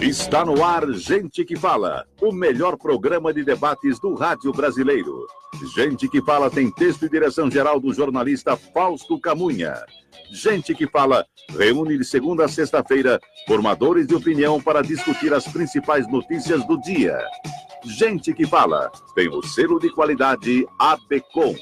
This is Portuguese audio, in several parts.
Está no ar Gente que Fala, o melhor programa de debates do rádio brasileiro. Gente que Fala tem texto e direção geral do jornalista Fausto Camunha. Gente que Fala reúne de segunda a sexta-feira formadores de opinião para discutir as principais notícias do dia. Gente que Fala tem o selo de qualidade ABCOM.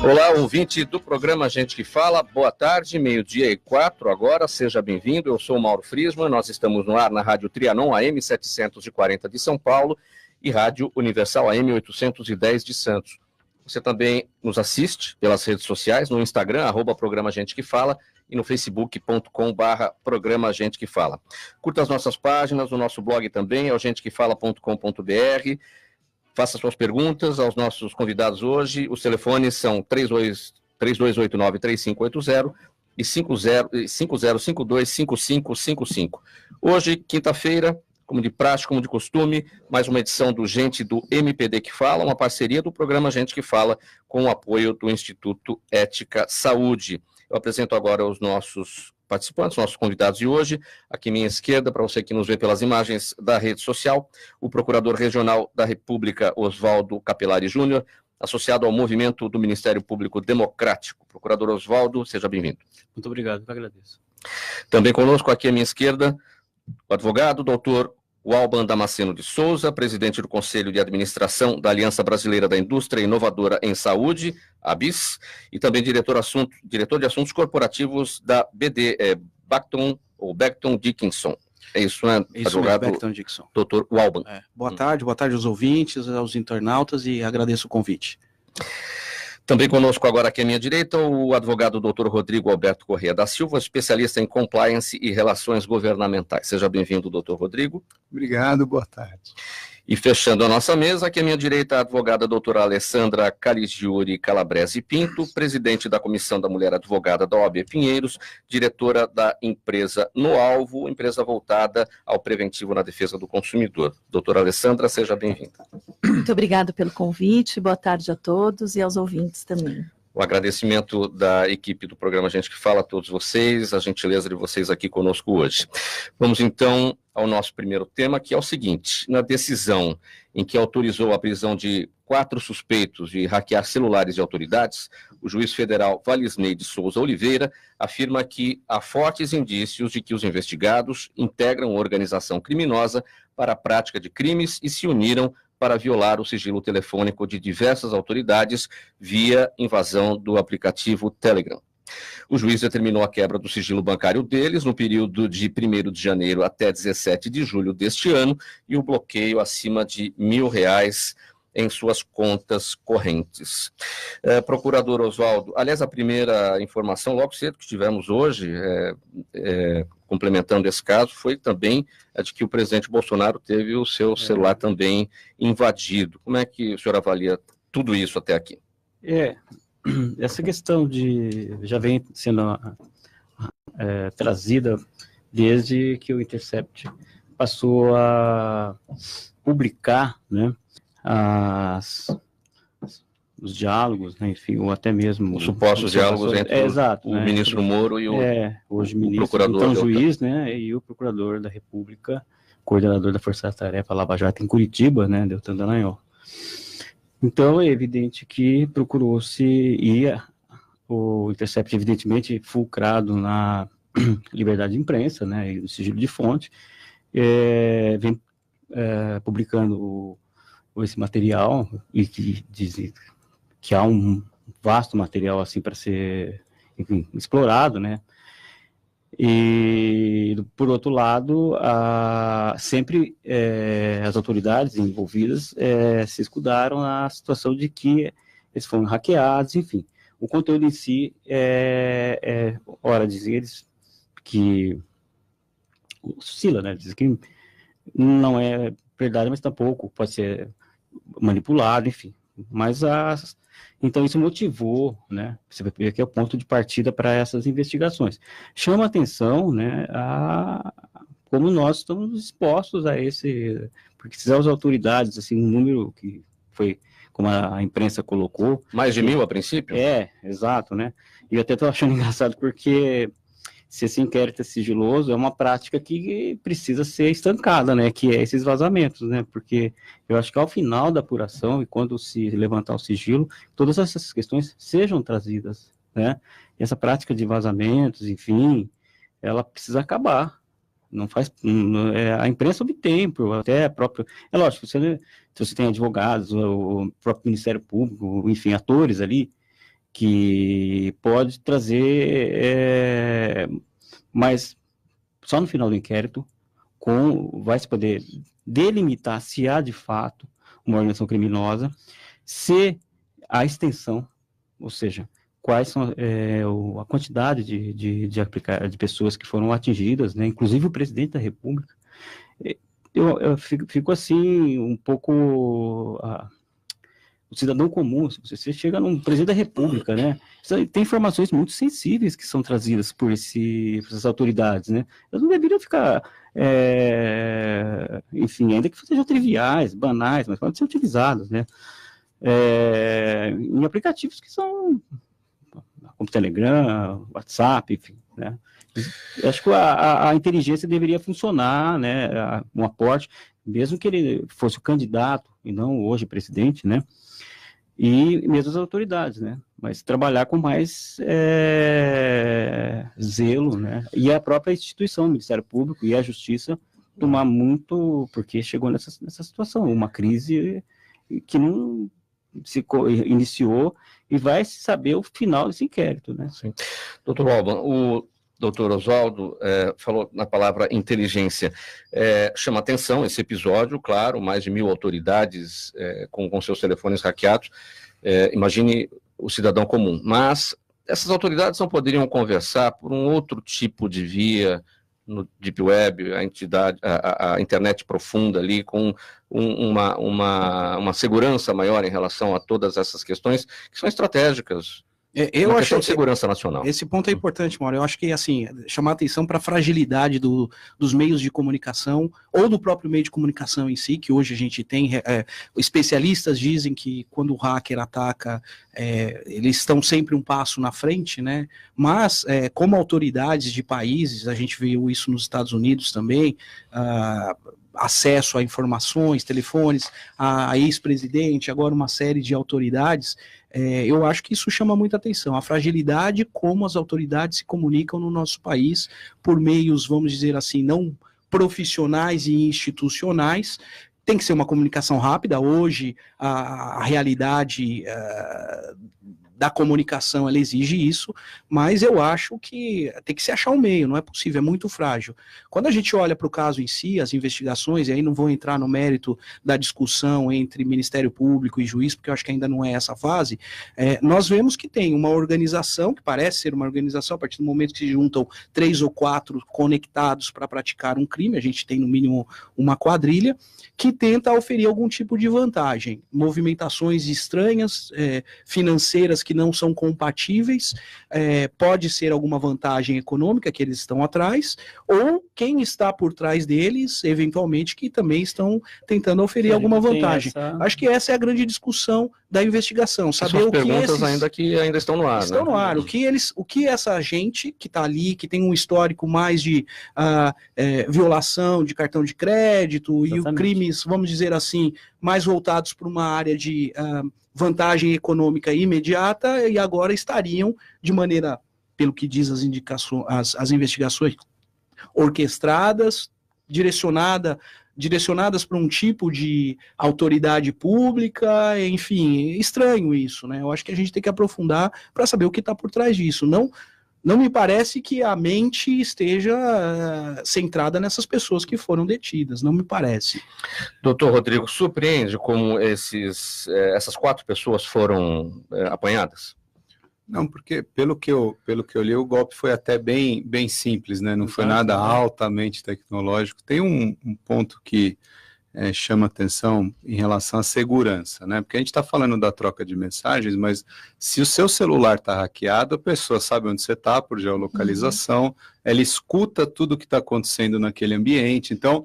Olá, ouvinte do programa Gente que Fala, boa tarde, 12:04 agora, seja bem-vindo, eu sou o Mauro Friesman, nós estamos no ar na Rádio Trianon, AM 740 de São Paulo e Rádio Universal AM 810 de Santos. Você também nos assiste pelas redes sociais, no Instagram, @programa Gente que Fala e no facebook.com/programa Gente que Fala. Curta as nossas páginas, o nosso blog também é o gentequefala.com.br. Faça suas perguntas aos nossos convidados hoje. Os telefones são 3289-3580 e 5052-5555. Hoje, quinta-feira, como de praxe, como de costume, mais uma edição do Gente do MPD que Fala, uma parceria do programa Gente que Fala com o apoio do Instituto Ética Saúde. Eu apresento agora os nossos participantes, nossos convidados de hoje. Aqui à minha esquerda, para você que nos vê pelas imagens da rede social, o Procurador Regional da República, Oswaldo Capelari Júnior, associado ao movimento do Ministério Público Democrático. Procurador Oswaldo, seja bem-vindo. Muito obrigado, eu agradeço. Também conosco aqui à minha esquerda, o advogado, doutor Walban Damasceno de Souza, presidente do Conselho de Administração da Aliança Brasileira da Indústria Inovadora em Saúde, ABIS, e também diretor de Assuntos Corporativos da BD, Becton Dickinson. É isso, né, advogado? Becton Dickinson. Doutor Walban. Boa tarde aos ouvintes, aos internautas e agradeço o convite. Também conosco agora aqui à minha direita, o advogado Dr. Rodrigo Alberto Corrêa da Silva, especialista em compliance e relações governamentais. Seja bem-vindo, Dr. Rodrigo. Obrigado, boa tarde. E fechando a nossa mesa, aqui à minha direita, a advogada doutora Alessandra Caligiuri Calabrese Pinto, presidente da Comissão da Mulher Advogada da OAB Pinheiros, diretora da empresa No Alvo, empresa voltada ao preventivo na defesa do consumidor. Doutora Alessandra, seja bem-vinda. Muito obrigada pelo convite, boa tarde a todos e aos ouvintes também. O agradecimento da equipe do programa Gente que Fala a todos vocês, a gentileza de vocês aqui conosco hoje. Vamos então ao nosso primeiro tema, que é o seguinte: na decisão em que autorizou a prisão de 4 suspeitos de hackear celulares de autoridades, o juiz federal Valisney de Souza Oliveira afirma que há fortes indícios de que os investigados integram organização criminosa para a prática de crimes e se uniram para violar o sigilo telefônico de diversas autoridades via invasão do aplicativo Telegram. O juiz determinou a quebra do sigilo bancário deles no período de 1º de janeiro até 17 de julho deste ano e o bloqueio acima de R$1.000 em suas contas correntes. Procurador Oswaldo, aliás, a primeira informação, logo cedo que tivemos hoje, complementando esse caso, foi também a de que o presidente Bolsonaro teve o seu celular também invadido. Como é que o senhor avalia tudo isso até aqui? Essa questão já vem sendo trazida desde que o Intercept passou a publicar, né, os diálogos, né, enfim, ou até mesmo... Os supostos diálogos entre exato, o né, ministro Moro e hoje o procurador. Então, juiz, né, e o procurador da República, coordenador da Força Tarefa Lava Jato em Curitiba, né, Deltan Dallagnol. Então, é evidente que procurou-se, e o Intercept, evidentemente, fulcrado na liberdade de imprensa, né, e no sigilo de fonte, vem publicando esse material, e que diz que há um vasto material assim para ser, enfim, explorado, né? E, por outro lado, sempre as autoridades envolvidas se escudaram na situação de que eles foram hackeados, enfim. O conteúdo em si, ora, dizem eles que oscila, né? Dizem que não é verdade, mas tampouco pode ser manipulado, enfim. Mas então isso motivou, né? Você vai ver que é o ponto de partida para essas investigações. Chama a atenção, né? Como nós estamos expostos a esse, porque se as autoridades, assim, um número que foi como a imprensa colocou. Mais de 1.000 a princípio? Exato, né? E eu até estou achando engraçado porque se esse inquérito é sigiloso, é uma prática que precisa ser estancada, né? Que é esses vazamentos, né? Porque eu acho que ao final da apuração e quando se levantar o sigilo, todas essas questões sejam trazidas, né? E essa prática de vazamentos, enfim, ela precisa acabar. Não faz, a imprensa obtém, até a própria... É lógico, se você tem advogados, o próprio Ministério Público, enfim, atores ali, que pode trazer, mas só no final do inquérito vai se poder delimitar se há de fato uma organização criminosa, se a extensão, ou seja, quais são a quantidade de pessoas que foram atingidas, né, inclusive o presidente da República. Eu fico assim, um pouco... o cidadão comum, se você chega num presidente da República, né, tem informações muito sensíveis que são trazidas por essas autoridades, né, elas não deveriam ficar, enfim, ainda que sejam triviais, banais, mas podem ser utilizadas, né, em aplicativos que são, como Telegram, WhatsApp, enfim, né. Eu acho que a inteligência deveria funcionar, né, um aporte, mesmo que ele fosse o candidato e não hoje presidente, né, e mesmo as autoridades, né, mas trabalhar com mais zelo, né, e a própria instituição, o Ministério Público e a Justiça tomar muito, porque chegou nessa situação, uma crise que não se iniciou e vai se saber o final desse inquérito, né. Sim. Doutor Alban, o doutor Oswaldo falou na palavra inteligência. Chama atenção esse episódio, claro, mais de 1.000 autoridades com seus telefones hackeados. Imagine o cidadão comum. Mas essas autoridades não poderiam conversar por um outro tipo de via no Deep Web, a internet profunda ali, com uma segurança maior em relação a todas essas questões que são estratégicas. Eu acho de segurança nacional. Esse ponto é importante, Mauro. Eu acho que, assim, chamar atenção para a fragilidade dos meios de comunicação, ou do próprio meio de comunicação em si, que hoje a gente tem, especialistas dizem que quando o hacker ataca, eles estão sempre um passo na frente, né? Mas, como autoridades de países, a gente viu isso nos Estados Unidos também, acesso a informações, telefones, a ex-presidente, agora uma série de autoridades, eu acho que isso chama muita atenção, a fragilidade como as autoridades se comunicam no nosso país por meios, vamos dizer assim, não profissionais e institucionais. Tem que ser uma comunicação rápida. Hoje a realidade da comunicação, ela exige isso, mas eu acho que tem que se achar um meio, não é possível, é muito frágil. Quando a gente olha para o caso em si, as investigações, e aí não vou entrar no mérito da discussão entre Ministério Público e juiz, porque eu acho que ainda não é essa fase, nós vemos que tem uma organização, que parece ser uma organização, a partir do momento que se juntam 3 ou 4 conectados para praticar um crime, a gente tem no mínimo uma quadrilha, que tenta oferir algum tipo de vantagem, movimentações estranhas, financeiras que não são compatíveis, pode ser alguma vantagem econômica que eles estão atrás, ou quem está por trás deles, eventualmente, que também estão tentando oferir alguma vantagem. Acho que essa é a grande discussão da investigação, saber o que perguntas ainda estão no ar. Estão no ar, o que essa gente que está ali, que tem um histórico mais de violação de cartão de crédito, exatamente, e crimes, vamos dizer assim, mais voltados para uma área de vantagem econômica imediata, e agora estariam de maneira, pelo que diz as investigações, orquestradas, direcionadas para um tipo de autoridade pública, enfim, estranho isso, né? Eu acho que a gente tem que aprofundar para saber o que está por trás disso. Não me parece que a mente esteja centrada nessas pessoas que foram detidas, não me parece. Doutor Rodrigo, surpreende como essas 4 pessoas foram apanhadas? Não, porque pelo que eu li, o golpe foi até bem simples, né? Não foi nada altamente tecnológico. Tem um ponto que chama atenção em relação à segurança, né? Porque a gente está falando da troca de mensagens, mas se o seu celular está hackeado, a pessoa sabe onde você está por geolocalização, ela escuta tudo que está acontecendo naquele ambiente. Então,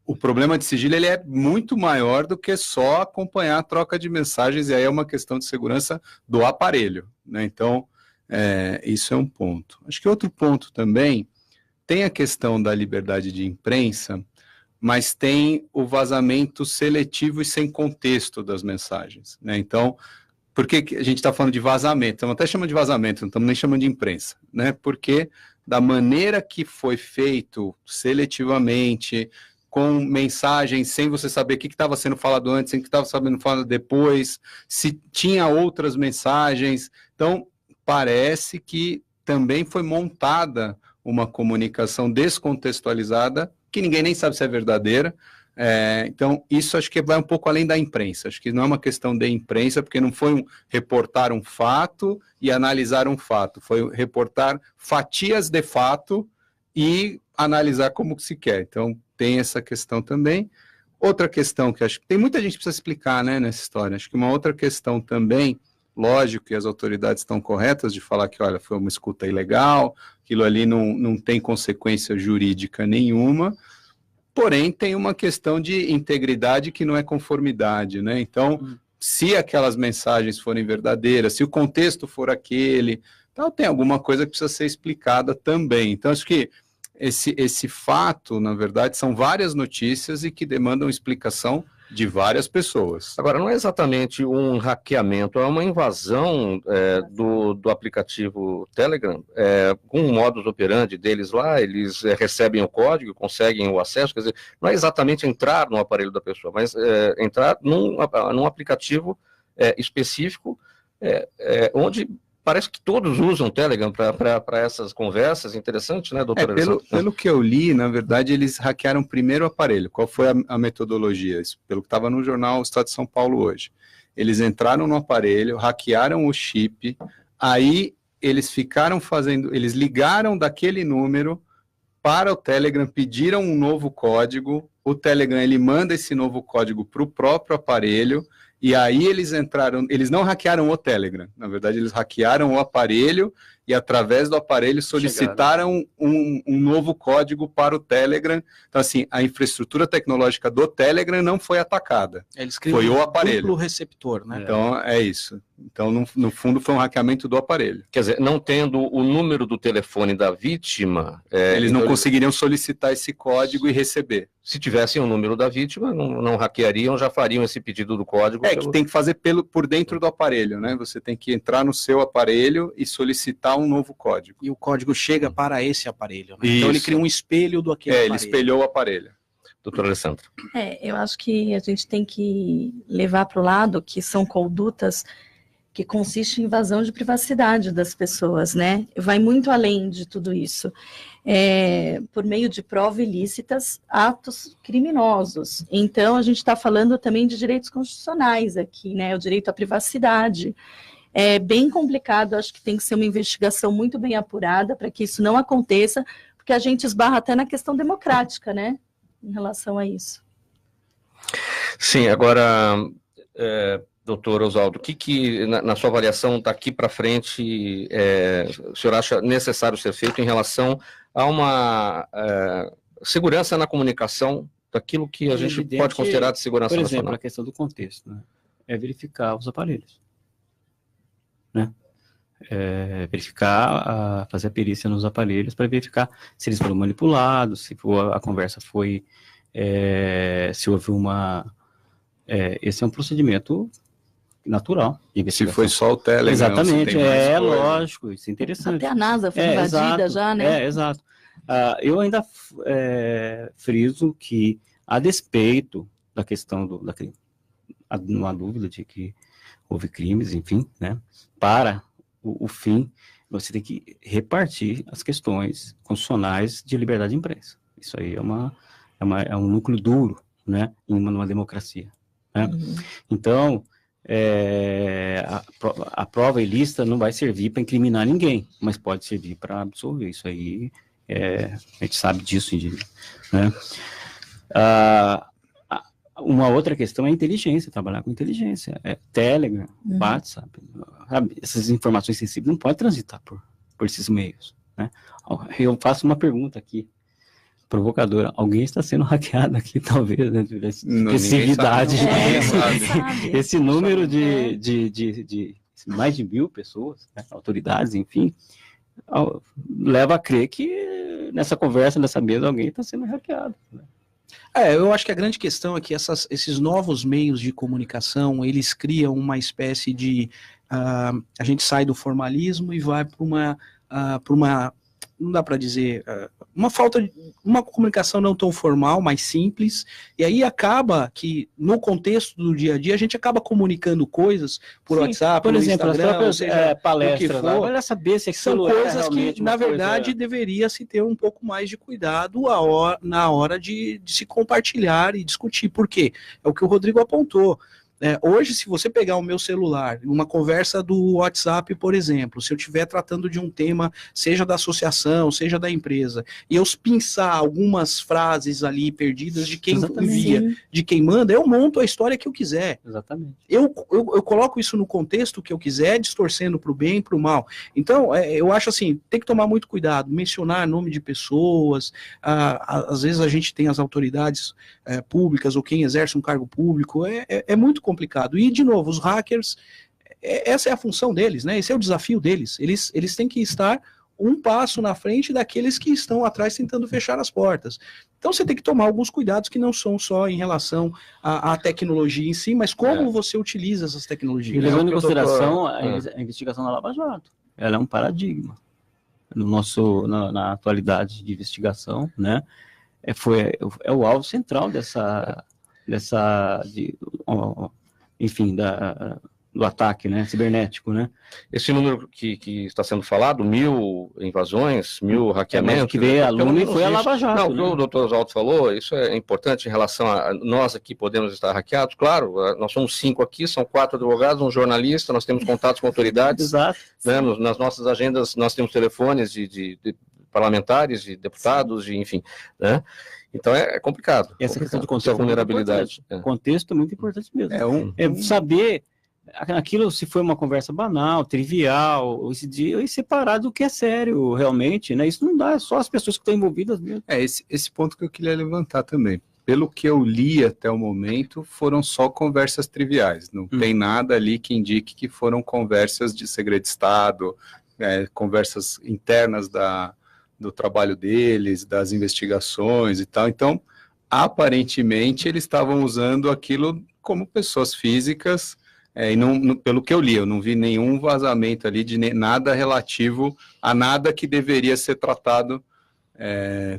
o problema de sigilo ele é muito maior do que só acompanhar a troca de mensagens, e aí é uma questão de segurança do aparelho, né? Então, isso é um ponto. Acho que outro ponto também tem a questão da liberdade de imprensa, mas tem o vazamento seletivo e sem contexto das mensagens, né? Então, por que a gente está falando de vazamento? Estamos até chamando de vazamento, não estamos nem chamando de imprensa, né? Porque da maneira que foi feito seletivamente, com mensagens sem você saber o que estava sendo falado antes, sem o que estava sendo falado depois, se tinha outras mensagens. Então, parece que também foi montada uma comunicação descontextualizada, que ninguém nem sabe se é verdadeira. Então, isso acho que vai um pouco além da imprensa. Acho que não é uma questão de imprensa, porque não foi reportar um fato e analisar um fato. Foi reportar fatias de fato e analisar como se quer. Então, tem essa questão também. Outra questão que acho que tem muita gente que precisa explicar, né, nessa história. Acho que uma outra questão também, lógico que as autoridades estão corretas de falar que, olha, foi uma escuta ilegal, aquilo ali não tem consequência jurídica nenhuma, porém tem uma questão de integridade que não é conformidade, né? Então, se aquelas mensagens forem verdadeiras, se o contexto for aquele, então tem alguma coisa que precisa ser explicada também. Então, acho que esse fato, na verdade, são várias notícias e que demandam explicação de várias pessoas. Agora, não é exatamente um hackeamento, é uma invasão do aplicativo Telegram, com o modus operandi deles lá, eles recebem o código, conseguem o acesso, quer dizer, não é exatamente entrar no aparelho da pessoa, mas entrar num aplicativo específico, onde parece que todos usam o Telegram para essas conversas. Interessante, né, doutora? Pelo que eu li, na verdade, eles hackearam primeiro o aparelho. Qual foi a metodologia? Isso, pelo que estava no jornal Estado de São Paulo hoje. Eles entraram no aparelho, hackearam o chip, aí eles eles ligaram daquele número para o Telegram, pediram um novo código, o Telegram ele manda esse novo código para o próprio aparelho, e aí eles não hackearam o Telegram, na verdade eles hackearam o aparelho e através do aparelho solicitaram um novo código para o Telegram. Então assim, a infraestrutura tecnológica do Telegram não foi atacada, foi o aparelho. Duplo receptor, né? Então é isso. Então no fundo foi um hackeamento do aparelho. Quer dizer, não tendo o número do telefone da vítima... eles não conseguiriam solicitar esse código e receber. Se tivessem o número da vítima, não hackeariam, já fariam esse pedido do código. Que tem que fazer por dentro do aparelho, né? Você tem que entrar no seu aparelho e solicitar um novo código. E o código chega para esse aparelho, né? Então ele cria um espelho do aquele aparelho. Ele espelhou o aparelho. Doutora Alessandra. Eu acho que a gente tem que levar para o lado que são condutas que consistem em invasão de privacidade das pessoas, né? Vai muito além de tudo isso. Por meio de provas ilícitas, atos criminosos. Então, a gente está falando também de direitos constitucionais aqui, né? O direito à privacidade. É bem complicado, acho que tem que ser uma investigação muito bem apurada para que isso não aconteça, porque a gente esbarra até na questão democrática, né? Em relação a isso. Sim, agora, doutor Oswaldo, o que na sua avaliação daqui para frente o senhor acha necessário ser feito em relação a uma segurança na comunicação daquilo que a gente pode considerar de segurança nacional? Por exemplo, a questão do contexto, né? É verificar os aparelhos, né? Fazer a perícia nos aparelhos para verificar se eles foram manipulados, se a conversa foi, se houve esse é um procedimento natural de investigação. Se foi só o Telegram. Exatamente, lógico, isso é interessante. Até a NASA foi invadida já, né? Exato. Eu ainda friso que, a despeito da questão não há dúvida de que houve crimes, enfim, né? Para o fim, você tem que repartir as questões constitucionais de liberdade de imprensa. Isso aí é um núcleo duro, né? Numa democracia. Né? Uhum. Então, a prova ilícita não vai servir para incriminar ninguém, mas pode servir para absolver. Isso aí, a gente sabe disso, né? Uma outra questão é a inteligência, trabalhar com inteligência. Telegram, WhatsApp, sabe? Essas informações sensíveis não podem transitar por esses meios. Né? Eu faço uma pergunta aqui. provocadora. Alguém está sendo hackeado aqui, talvez, né? Expressividade. Esse número de mais de 1.000 pessoas, né, autoridades, enfim, leva a crer que nessa conversa, nessa mesa, alguém está sendo hackeado, né? Eu acho que a grande questão é que esses novos meios de comunicação, eles criam uma espécie de... a gente sai do formalismo e vai para uma não dá para dizer, uma comunicação não tão formal, mais simples, e aí acaba que, no contexto do dia a dia, a gente acaba comunicando coisas por WhatsApp, por exemplo, Instagram, as próprias palestras, olha saber se são coisas que, na verdade, deveria se ter um pouco mais de cuidado na hora de se compartilhar e discutir. Por quê? É o que o Rodrigo apontou. Hoje, se você pegar o meu celular, uma conversa do WhatsApp, por exemplo, se eu estiver tratando de um tema, seja da associação, seja da empresa, e eu pensar algumas frases ali perdidas de quem envia, de quem manda, eu monto a história que eu quiser. Exatamente. Eu coloco isso no contexto que eu quiser, distorcendo para o bem e para o mal. Então, eu acho assim, tem que tomar muito cuidado, mencionar nome de pessoas, às vezes a gente tem as autoridades públicas ou quem exerce um cargo público, é muito complicado. E, de novo, os hackers, essa é a função deles, né? Esse é o desafio deles. Eles têm que estar um passo na frente daqueles que estão atrás tentando fechar as portas. Então você tem que tomar alguns cuidados que não são só em relação à tecnologia em si, mas como você utiliza essas tecnologias. E levando em consideração a investigação da Lava Jato. Ela é um paradigma na atualidade de investigação, né? É o alvo central do ataque, né, cibernético, né? Esse número que está sendo falado, 1.000 invasões, 1.000 hackeamentos... que veio a Luna e foi a Lava Jato. Não, né? O doutor Oswaldo falou, isso é importante em relação a nós aqui podemos estar hackeados, claro, nós somos 5 aqui, são 4 advogados, um jornalista, nós temos contatos com autoridades. Exato. Né, nas nossas agendas nós temos telefones de parlamentares, de deputados, enfim, né? Então é complicado. E essa questão de contexto, vulnerabilidade. Contexto é muito importante mesmo. Saber aquilo, se foi uma conversa banal, trivial, e separar do que é sério, realmente, né? Isso não dá, é só as pessoas que estão envolvidas mesmo. Esse ponto que eu queria levantar também. Pelo que eu li até o momento, foram só conversas triviais. Não tem nada ali que indique que foram conversas de segredo de Estado, conversas internas do trabalho deles, das investigações e tal. Então, aparentemente, eles estavam usando aquilo como pessoas físicas, e pelo que eu li, eu não vi nenhum vazamento ali de nada relativo a nada que deveria ser tratado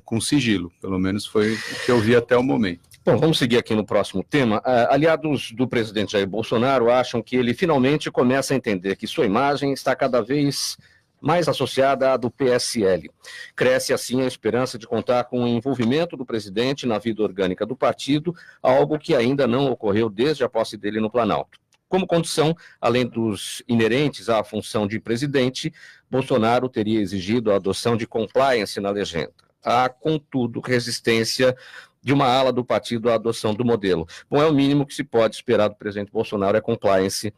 com sigilo. Pelo menos foi o que eu vi até o momento. Bom, vamos seguir aqui no próximo tema. Aliados do presidente Jair Bolsonaro acham que ele finalmente começa a entender que sua imagem está cada vez mais associada à do PSL. Cresce assim a esperança de contar com o envolvimento do presidente na vida orgânica do partido, algo que ainda não ocorreu desde a posse dele no Planalto. Como condição, além dos inerentes à função de presidente, Bolsonaro teria exigido a adoção de compliance na legenda. Há, contudo, resistência de uma ala do partido à adoção do modelo. Bom, é o mínimo que se pode esperar do presidente Bolsonaro, é compliance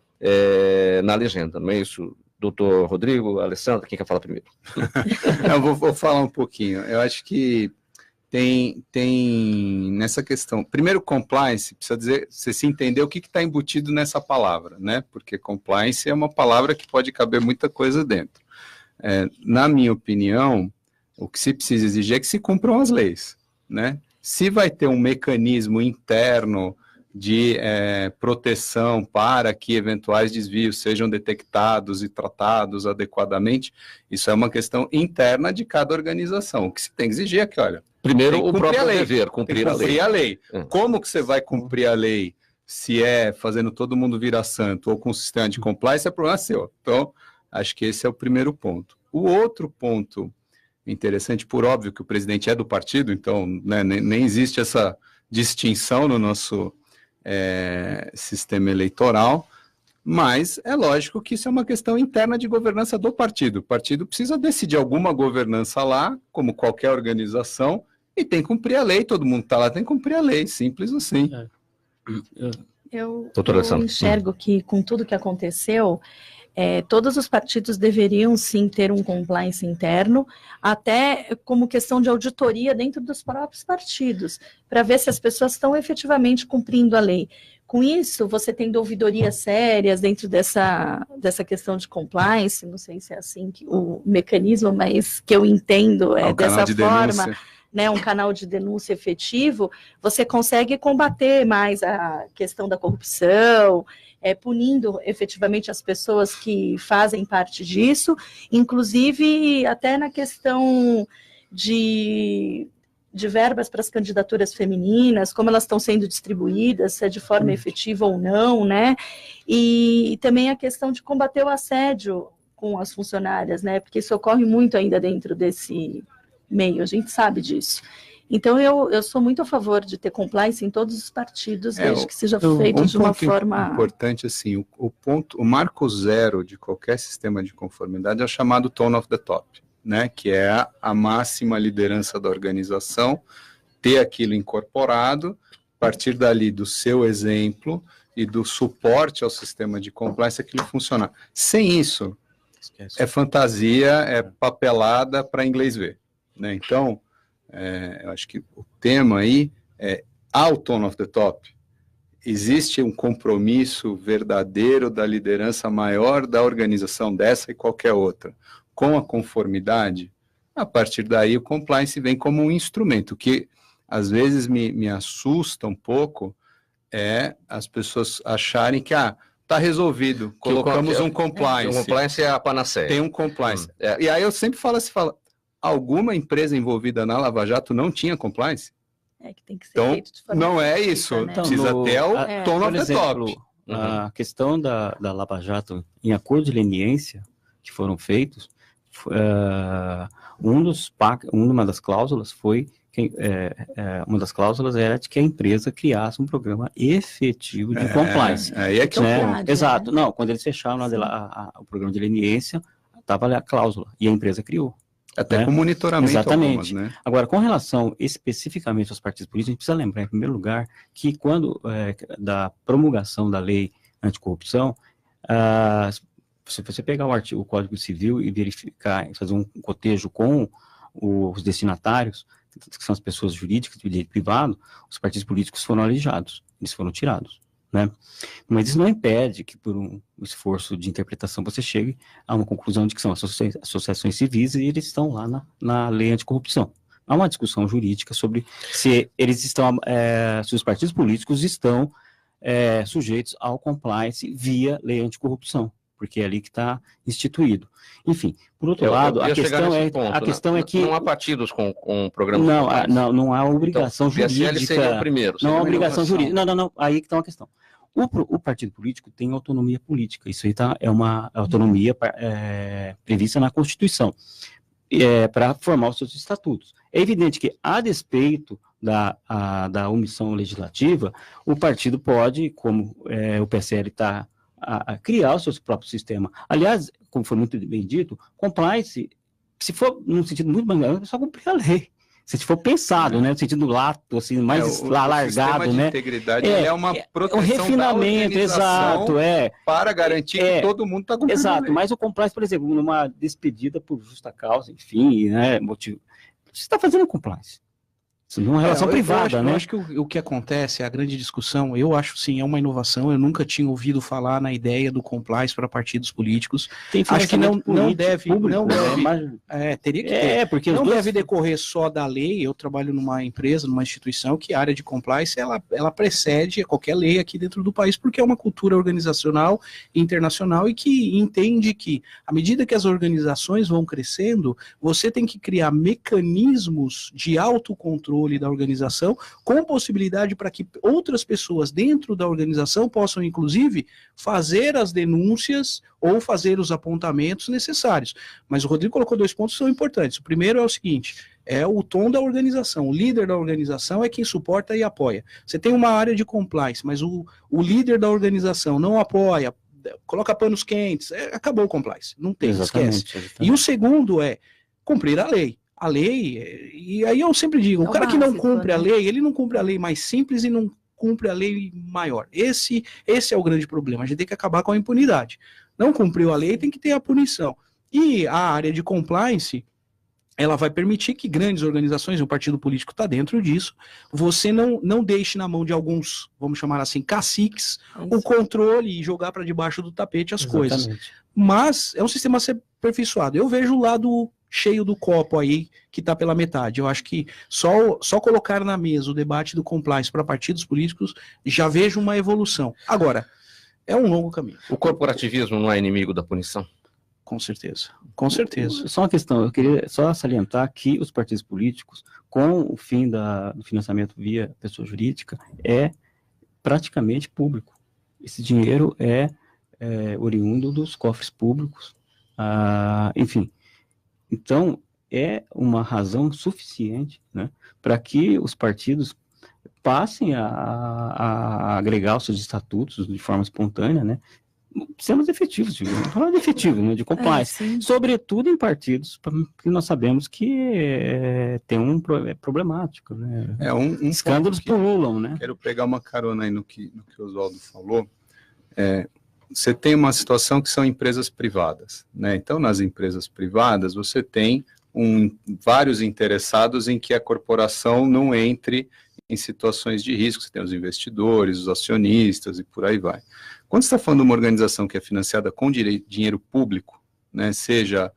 na legenda, não é isso? Doutor Rodrigo, Alessandra, quem quer falar primeiro? Eu vou falar um pouquinho. Eu acho que tem nessa questão. Primeiro, compliance, precisa dizer, você se entender o que está embutido nessa palavra, né? Porque compliance é uma palavra que pode caber muita coisa dentro. Na minha opinião, o que se precisa exigir é que se cumpram as leis, né? Se vai ter um mecanismo interno de proteção para que eventuais desvios sejam detectados e tratados adequadamente, isso é uma questão interna de cada organização. O que se tem que exigir é que, olha, primeiro o próprio dever, cumprir a lei. Como que você vai cumprir a lei se fazendo todo mundo virar santo ou com um sistema de compliance, é problema seu. Então, acho que esse é o primeiro ponto. O outro ponto interessante, por óbvio que o presidente é do partido, então, né, nem existe essa distinção no nosso sistema eleitoral, mas é lógico que isso é uma questão interna de governança do partido. O partido precisa decidir alguma governança lá, como qualquer organização, e tem que cumprir a lei, todo mundo está lá, tem que cumprir a lei, simples assim. Eu enxergo que com tudo que aconteceu, Todos os partidos deveriam sim ter um compliance interno, até como questão de auditoria dentro dos próprios partidos, para ver se as pessoas estão efetivamente cumprindo a lei. Com isso, você tendo ouvidorias sérias dentro dessa questão de compliance, não sei se é assim que o mecanismo, mas que eu entendo dessa forma, né, um canal de denúncia efetivo, você consegue combater mais a questão da corrupção, punindo efetivamente as pessoas que fazem parte disso, inclusive até na questão de verbas para as candidaturas femininas, como elas estão sendo distribuídas, se é de forma efetiva ou não, né? E também a questão de combater o assédio com as funcionárias, né? Porque isso ocorre muito ainda dentro desse meio, a gente sabe disso. Então, eu sou muito a favor de ter compliance em todos os partidos, desde que seja feito de uma forma... Importante, assim, o marco zero de qualquer sistema de conformidade é o chamado tone of the top, né, que é a máxima liderança da organização, ter aquilo incorporado, a partir dali do seu exemplo e do suporte ao sistema de compliance, aquilo funcionar. Sem isso, é fantasia, é papelada para inglês ver, né? Então, eu acho que o tema aí é ao tone of the top. Existe um compromisso verdadeiro da liderança maior da organização dessa e qualquer outra com a conformidade. A partir daí o compliance vem como um instrumento. O que às vezes me assusta um pouco é as pessoas acharem que está resolvido, colocamos um compliance. O compliance é a panaceia. Tem um compliance. E aí eu sempre falo assim, alguma empresa envolvida na Lava Jato não tinha compliance? Que tem que ser feito de forma não é isso, né? Precisa ter o tone of the top. A questão da Lava Jato, em acordo de leniência que foram feitos, uma das cláusulas foi uma das cláusulas era de que a empresa criasse um programa efetivo de compliance. Aí é que é o ponto. Exato. Não, quando eles fecharam o programa de leniência, estava ali a cláusula, e a empresa criou. Até com monitoramento. Exatamente. Algumas, né? Agora, com relação especificamente aos partidos políticos, a gente precisa lembrar, em primeiro lugar, que quando da promulgação da lei anticorrupção, se você pegar o Código Civil e verificar, fazer um cotejo com os destinatários, que são as pessoas jurídicas de direito privado, os partidos políticos foram alijados, eles foram tirados, né? Mas isso não impede que, por um esforço de interpretação, você chegue a uma conclusão de que são associações civis e eles estão lá na lei anticorrupção. Há uma discussão jurídica sobre se eles estão, se os partidos políticos estão sujeitos ao compliance via lei anticorrupção, porque é ali que está instituído. Enfim, por outro lado, a questão é que... Não há partidos com programa... Não há obrigação jurídica. Seria o primeiro. Não há obrigação jurídica. Não, aí que está uma questão. O partido político tem autonomia política, isso aí é uma autonomia prevista na Constituição, para formar os seus estatutos. É evidente que, a despeito da omissão legislativa, o partido pode, como o PSL está a criar o seu próprio sistema. Aliás, como foi muito bem dito, compliance, se for num sentido muito mais é só cumprir a lei. Se for pensado, né, no sentido lato, assim, mais alargado, o né? Integridade é uma proteção um refinamento, exato, para garantir que todo mundo está cumprindo. Exato, mas o compliance, por exemplo, numa despedida por justa causa, enfim, né, motivo. Você está fazendo compliance. Numa relação privada, né? Eu acho que o que acontece, a grande discussão, eu acho sim, é uma inovação, eu nunca tinha ouvido falar na ideia do compliance para partidos políticos. Acho que não deve, teria que ter. Porque não deve decorrer só da lei. Eu trabalho numa empresa, numa instituição que a área de compliance, ela precede qualquer lei aqui dentro do país, porque é uma cultura organizacional internacional e que entende que, à medida que as organizações vão crescendo, você tem que criar mecanismos de autocontrole da organização, com possibilidade para que outras pessoas dentro da organização possam, inclusive, fazer as denúncias ou fazer os apontamentos necessários. Mas o Rodrigo colocou 2 pontos que são importantes. O primeiro é o seguinte, é o tom da organização. O líder da organização é quem suporta e apoia. Você tem uma área de compliance, mas o líder da organização não apoia, coloca panos quentes, acabou o compliance. Não tem, esquece. E o segundo é cumprir a lei. A lei, e aí eu sempre digo, o cara que não cumpre a lei, ele não cumpre a lei mais simples e não cumpre a lei maior. Esse é o grande problema, a gente tem que acabar com a impunidade. Não cumpriu a lei, tem que ter a punição. E a área de compliance, ela vai permitir que grandes organizações, e o partido político está dentro disso, você não deixe na mão de alguns, vamos chamar assim, caciques, o controle e jogar para debaixo do tapete as coisas. Mas é um sistema a ser aperfeiçoado. Eu vejo o lado cheio do copo aí, que está pela metade. Eu acho que só colocar na mesa o debate do compliance para partidos políticos, já vejo uma evolução. Agora, é um longo caminho. O corporativismo não é inimigo da punição? Com certeza, com certeza. Só uma questão, eu queria só salientar que os partidos políticos, com o fim do financiamento via pessoa jurídica, é praticamente público. Esse dinheiro é oriundo dos cofres públicos, enfim. Então, é uma razão suficiente, né, para que os partidos passem a agregar os seus estatutos de forma espontânea, né, sistemas efetivos, de efetivo, né, de compliance, sobretudo em partidos que nós sabemos que tem é problemático, né? Escândalos pululam, né? Quero pegar uma carona aí no que o Oswaldo falou. Você tem uma situação que são empresas privadas, né? Então, nas empresas privadas, você tem vários interessados em que a corporação não entre em situações de risco. Você tem os investidores, os acionistas e por aí vai. Quando você está falando de uma organização que é financiada com dinheiro público, né, seja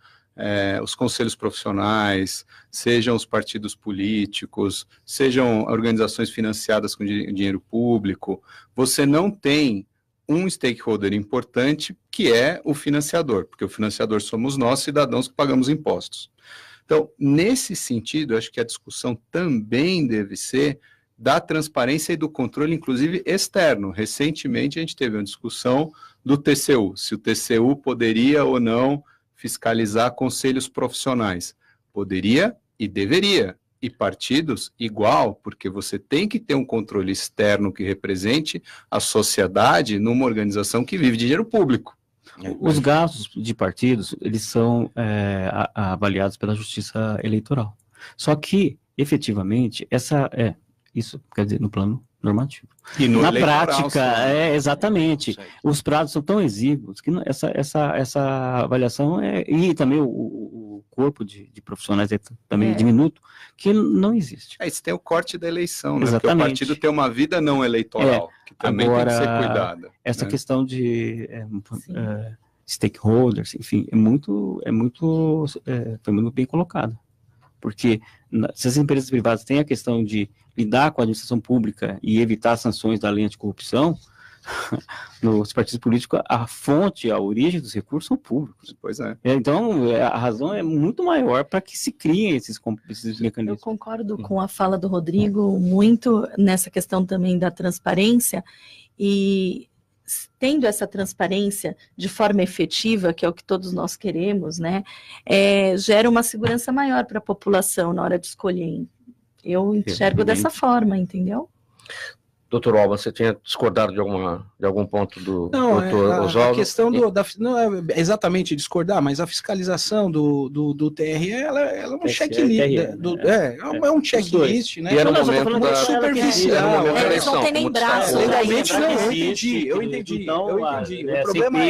os conselhos profissionais, sejam os partidos políticos, sejam organizações financiadas com dinheiro público, você não tem um stakeholder importante que é o financiador, porque o financiador somos nós, cidadãos que pagamos impostos. Então, nesse sentido, acho que a discussão também deve ser da transparência e do controle, inclusive externo. Recentemente, a gente teve uma discussão do TCU, se o TCU poderia ou não fiscalizar conselhos profissionais. Poderia e deveria. E partidos, igual, porque você tem que ter um controle externo que represente a sociedade numa organização que vive de dinheiro público. Os gastos de partidos, eles são avaliados pela Justiça Eleitoral. Só que, efetivamente, isso quer dizer no plano normativo. E no na eleitoral, prática, exatamente. Os prazos são tão exíguos que essa avaliação e também o corpo de profissionais é também diminuto, que não existe. Isso tem o corte da eleição, né? Exatamente. Porque o partido tem uma vida não eleitoral, que também agora, tem que ser cuidada. Essa questão de stakeholders, enfim, foi muito bem colocado. Porque se as empresas privadas têm a questão de lidar com a administração pública e evitar sanções da lei anticorrupção, nos partidos políticos, a origem dos recursos são públicos. Pois é. Então, a razão é muito maior para que se criem esses mecanismos. Eu concordo com a fala do Rodrigo muito nessa questão também da transparência, e tendo essa transparência de forma efetiva, que é o que todos nós queremos, né, gera uma segurança maior para a população na hora de escolher. Eu enxergo dessa forma, entendeu? Doutor Alba, você tinha discordado de algum ponto do doutor Oswaldo? A questão não é exatamente discordar, mas a fiscalização do TRE, ela é um checklist. É um checklist, né? E era um momento da superficial. Eles não têm nem braço. Legalmente não, eu entendi. O problema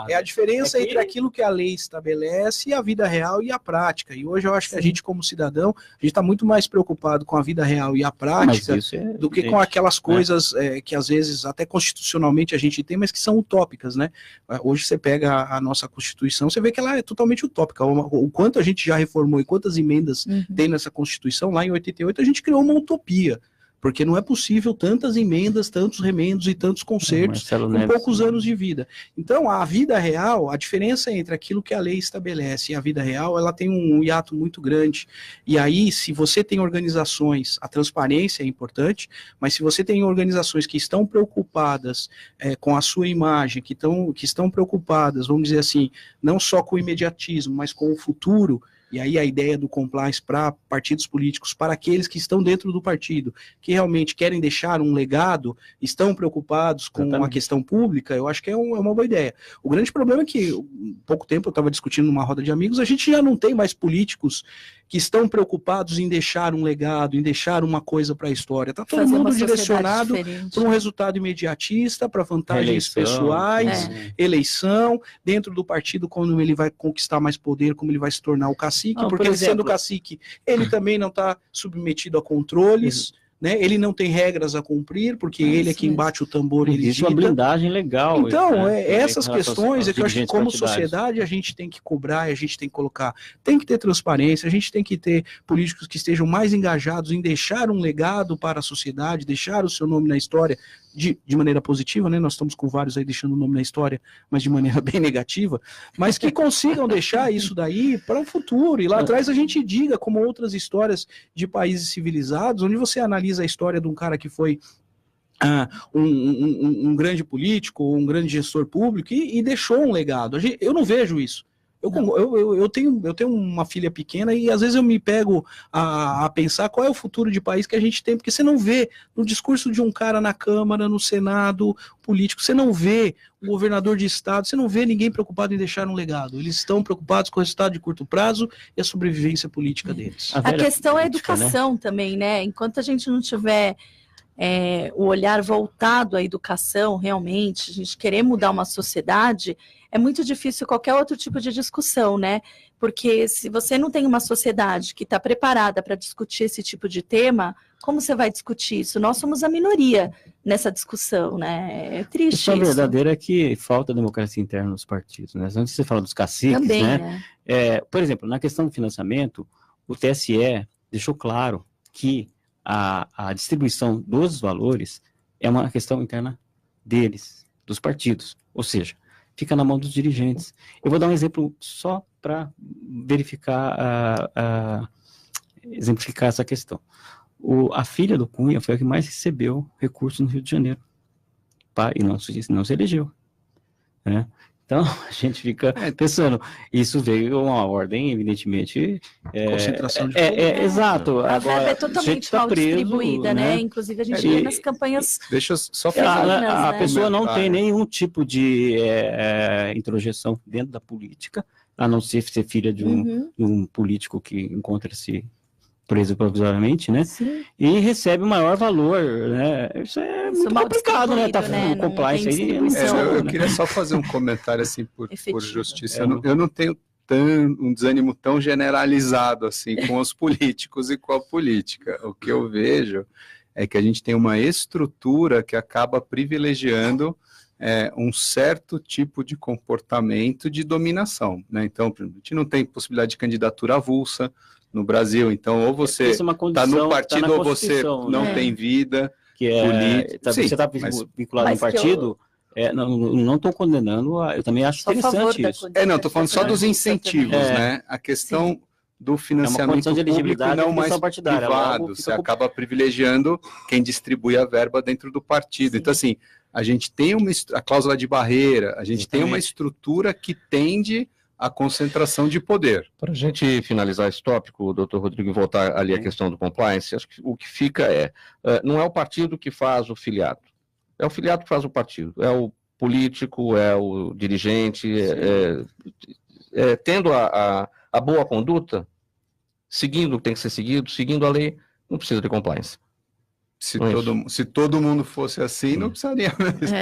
é a diferença entre aquilo que a lei estabelece e a vida real e a prática. E hoje eu acho que a gente, como cidadão, a gente está muito mais preocupado com a vida real e a prática do que com aquelas coisas que às vezes até constitucionalmente a gente tem, mas que são utópicas, né? Hoje você pega a nossa Constituição, você vê que ela é totalmente utópica. O quanto a gente já reformou e quantas emendas tem nessa Constituição, lá em 88 a gente criou uma utopia, porque não é possível tantas emendas, tantos remendos e tantos concertos com poucos anos de vida. Então, a vida real, a diferença entre aquilo que a lei estabelece e a vida real, ela tem um hiato muito grande. E aí, se você tem organizações, a transparência é importante, mas se você tem organizações que estão preocupadas com a sua imagem, que estão preocupadas, vamos dizer assim, não só com o imediatismo, mas com o futuro. E aí a ideia do compliance para partidos políticos, para aqueles que estão dentro do partido, que realmente querem deixar um legado, estão preocupados com a questão pública, eu acho que é uma boa ideia. O grande problema é que, há pouco tempo eu estava discutindo numa roda de amigos, a gente já não tem mais políticos que estão preocupados em deixar um legado, em deixar uma coisa para a história. Está todo Fazer mundo uma sociedade direcionado diferente. para um resultado imediatista, para vantagens pessoais, eleição, dentro do partido, quando ele vai conquistar mais poder, como ele vai se tornar o cacique, porque ele sendo cacique, ele também não está submetido a controles, né? Ele não tem regras a cumprir, porque ele é quem bate o tambor e ele existe uma blindagem legal. Então, essas questões é que eu acho que como sociedade a gente tem que cobrar, a gente tem que colocar, tem que ter transparência, a gente tem que ter políticos que estejam mais engajados em deixar um legado para a sociedade, deixar o seu nome na história de maneira positiva, né? Nós estamos com vários aí deixando o nome na história, mas de maneira bem negativa, mas que consigam deixar isso daí para o futuro, e lá atrás a gente diga, como outras histórias de países civilizados, onde você analisa a história de um cara que foi um grande político, um grande gestor público e deixou um legado. Eu não vejo isso. Eu tenho uma filha pequena e às vezes eu me pego a pensar qual é o futuro de país que a gente tem, porque você não vê no discurso de um cara na Câmara, no Senado, político, você não vê o governador de estado, você não vê ninguém preocupado em deixar um legado. Eles estão preocupados com o resultado de curto prazo e a sobrevivência política deles. A questão é a educação, né? Também, né? Enquanto a gente não tiver o olhar voltado à educação, realmente, a gente querer mudar uma sociedade, é muito difícil qualquer outro tipo de discussão, né? Porque se você não tem uma sociedade que está preparada para discutir esse tipo de tema, como você vai discutir isso? Nós somos a minoria nessa discussão, né? É triste isso. A questão verdadeira é que falta democracia interna nos partidos, né? Antes você fala dos caciques, também, né? Por exemplo, na questão do financiamento, o TSE deixou claro que a distribuição dos valores é uma questão interna deles, dos partidos, ou seja, fica na mão dos dirigentes. Eu vou dar um exemplo só para exemplificar essa questão. A filha do Cunha foi a que mais recebeu recursos no Rio de Janeiro, e não se elegeu, né? Então, a gente fica pensando, isso veio uma ordem, evidentemente... concentração de poder. Exato. A agora, verba é totalmente mal distribuída, né? Inclusive, a gente vê nas campanhas... Deixa eu só falar. A pessoa não tem nenhum tipo de introjeção dentro da política, a não ser filha de um político que encontra-se preso provisoriamente, né? Sim. E recebe o maior valor, né? Isso é muito complicado, né? Tá né? compliance aí. Eu queria só fazer um comentário assim por justiça. Eu não tenho um desânimo tão generalizado assim com os políticos e com a política. O que eu vejo é que a gente tem uma estrutura que acaba privilegiando um certo tipo de comportamento de dominação, né? Então, a gente não tem possibilidade de candidatura avulsa no Brasil, então ou você está no partido ou você não tem vida política. Você está vinculado a um partido, não estou condenando, eu também acho interessante isso. Não, estou falando só dos incentivos, né? A questão do financiamento público e não mais privado, você acaba privilegiando quem distribui a verba dentro do partido. Sim. Então, assim, a gente tem a cláusula de barreira, a gente tem uma estrutura que tende a concentração de poder. Para a gente finalizar esse tópico, doutor Rodrigo, e voltar ali à questão do compliance, acho que o que fica não é o partido que faz o filiado, é o filiado que faz o partido, é o político, é o dirigente, tendo a boa conduta, seguindo o que tem que ser seguido, seguindo a lei, não precisa de compliance. Se todo mundo fosse assim, não precisaria mesmo.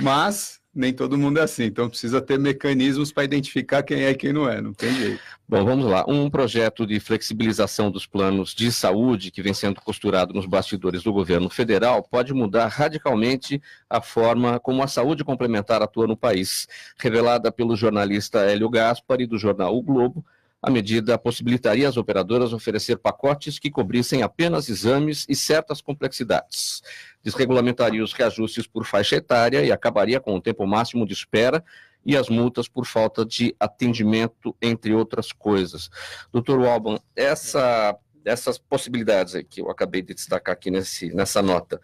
Mas nem todo mundo é assim, então precisa ter mecanismos para identificar quem é e quem não tem jeito. Bom, vamos lá. Um projeto de flexibilização dos planos de saúde que vem sendo costurado nos bastidores do governo federal pode mudar radicalmente a forma como a saúde complementar atua no país. Revelada pelo jornalista Hélio Gaspari, do jornal O Globo, a medida possibilitaria às operadoras oferecer pacotes que cobrissem apenas exames e certas complexidades. Desregulamentaria os reajustes por faixa etária e acabaria com o tempo máximo de espera e as multas por falta de atendimento, entre outras coisas. Doutor Alban, essas possibilidades aí que eu acabei de destacar aqui nessa nota,